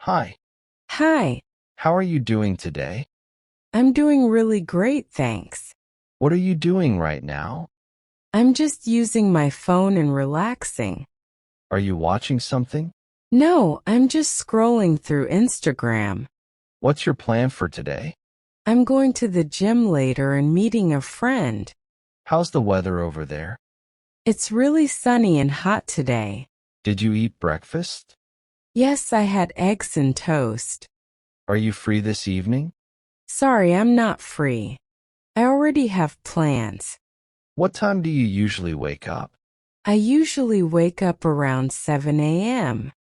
Hi, Hi, how are you doing today? I'm doing really great, thanks. What are you doing right now? I'm just using my phone and relaxing. Are you watching something? No, I'm just scrolling through Instagram. What's your plan for today? I'm going to the gym later and meeting a friend. How's the weather over there? It's really sunny and hot today. Did you eat breakfast? Yes, I had eggs and toast. Are you free this evening? Sorry, I'm not free. I already have plans. What time do you usually wake up? I usually wake up around 7 a.m.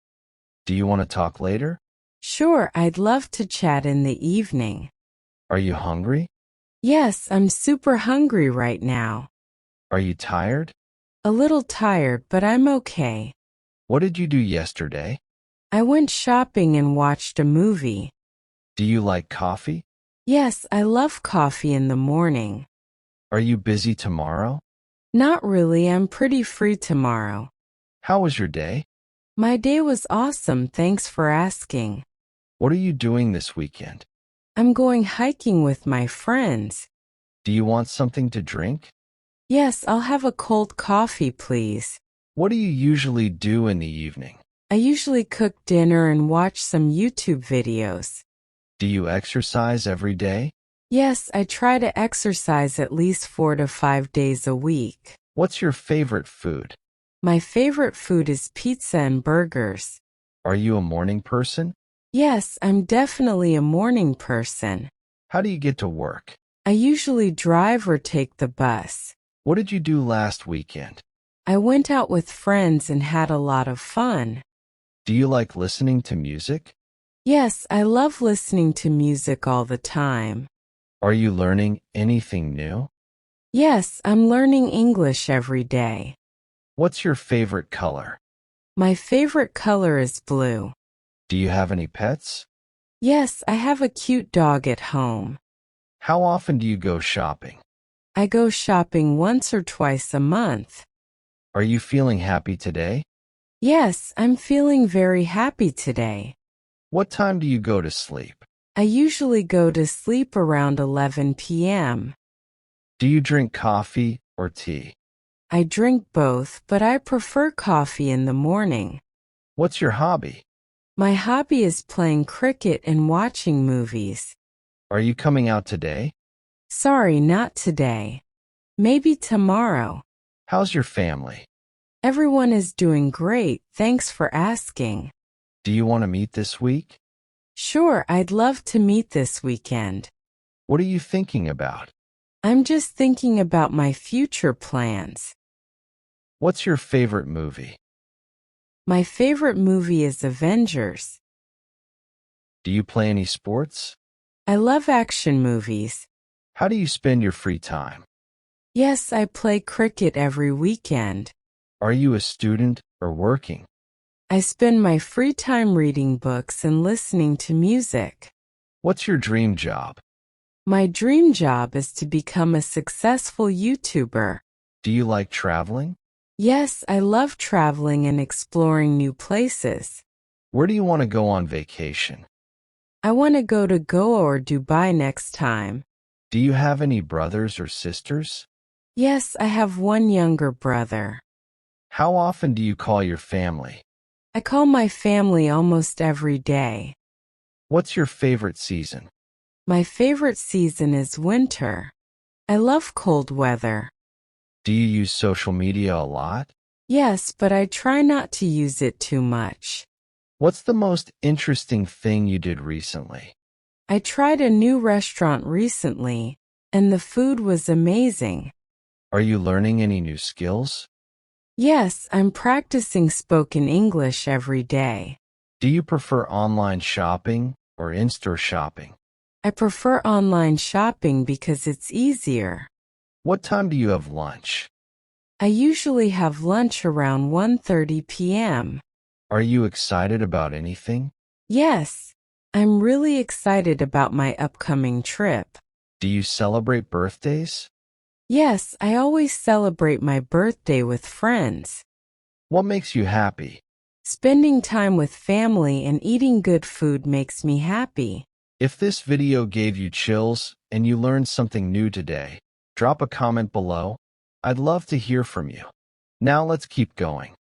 Do you want to talk later? Sure, I'd love to chat in the evening. Are you hungry? Yes, I'm super hungry right now. Are you tired? A little tired, but I'm okay. What did you do yesterday? I went shopping and watched a movie. Do you like coffee? Yes, I love coffee in the morning. Are you busy tomorrow? Not really, I'm pretty free tomorrow. How was your day? My day was awesome, thanks for asking. What are you doing this weekend? I'm going hiking with my friends. Do you want something to drink? Yes, I'll have a cold coffee, please. What do you usually do in the evening? I usually cook dinner and watch some YouTube videos. Do you exercise every day? Yes, I try to exercise at least 4 to 5 days a week. What's your favorite food? My favorite food is pizza and burgers. Are you a morning person? Yes, I'm definitely a morning person. How do you get to work? I usually drive or take the bus. What did you do last weekend? I went out with friends and had a lot of fun. Do you like listening to music? Yes, I love listening to music all the time. Are you learning anything new? Yes, I'm learning English every day. What's your favorite color? My favorite color is blue. Do you have any pets? Yes, I have a cute dog at home. How often do you go shopping? I go shopping once or twice a month. Are you feeling happy today? Yes, I'm feeling very happy today. What time do you go to sleep? I usually go to sleep around 11 p.m. Do you drink coffee or tea? I drink both, but I prefer coffee in the morning. What's your hobby? My hobby is playing cricket and watching movies. Are you coming out today? Sorry, not today. Maybe tomorrow. How's your family? Everyone is doing great, thanks for asking. Do you want to meet this week? Sure, I'd love to meet this weekend. What are you thinking about? I'm just thinking about my future plans. What's your favorite movie? My favorite movie is Avengers. Do you play any sports? I love action movies. How do you spend your free time? Yes, I play cricket every weekend. Are you a student or working? I spend my free time reading books and listening to music. What's your dream job? My dream job is to become a successful YouTuber. Do you like traveling? Yes, I love traveling and exploring new places. Where do you want to go on vacation? I want to go to Goa or Dubai next time. Do you have any brothers or sisters? Yes, I have one younger brother. How often do you call your family? I call my family almost every day. What's your favorite season? My favorite season is winter. I love cold weather. Do you use social media a lot? Yes, but I try not to use it too much. What's the most interesting thing you did recently? I tried a new restaurant recently, and the food was amazing. Are you learning any new skills? Yes, I'm practicing spoken English every day. Do you prefer online shopping or in-store shopping? I prefer online shopping because it's easier. What time do you have lunch? I usually have lunch around 1:30 p.m. Are you excited about anything? Yes, I'm really excited about my upcoming trip. Do you celebrate birthdays? Yes, I always celebrate my birthday with friends. What makes you happy? Spending time with family and eating good food makes me happy. If this video gave you chills and you learned something new today, drop a comment below. I'd love to hear from you. Now let's keep going.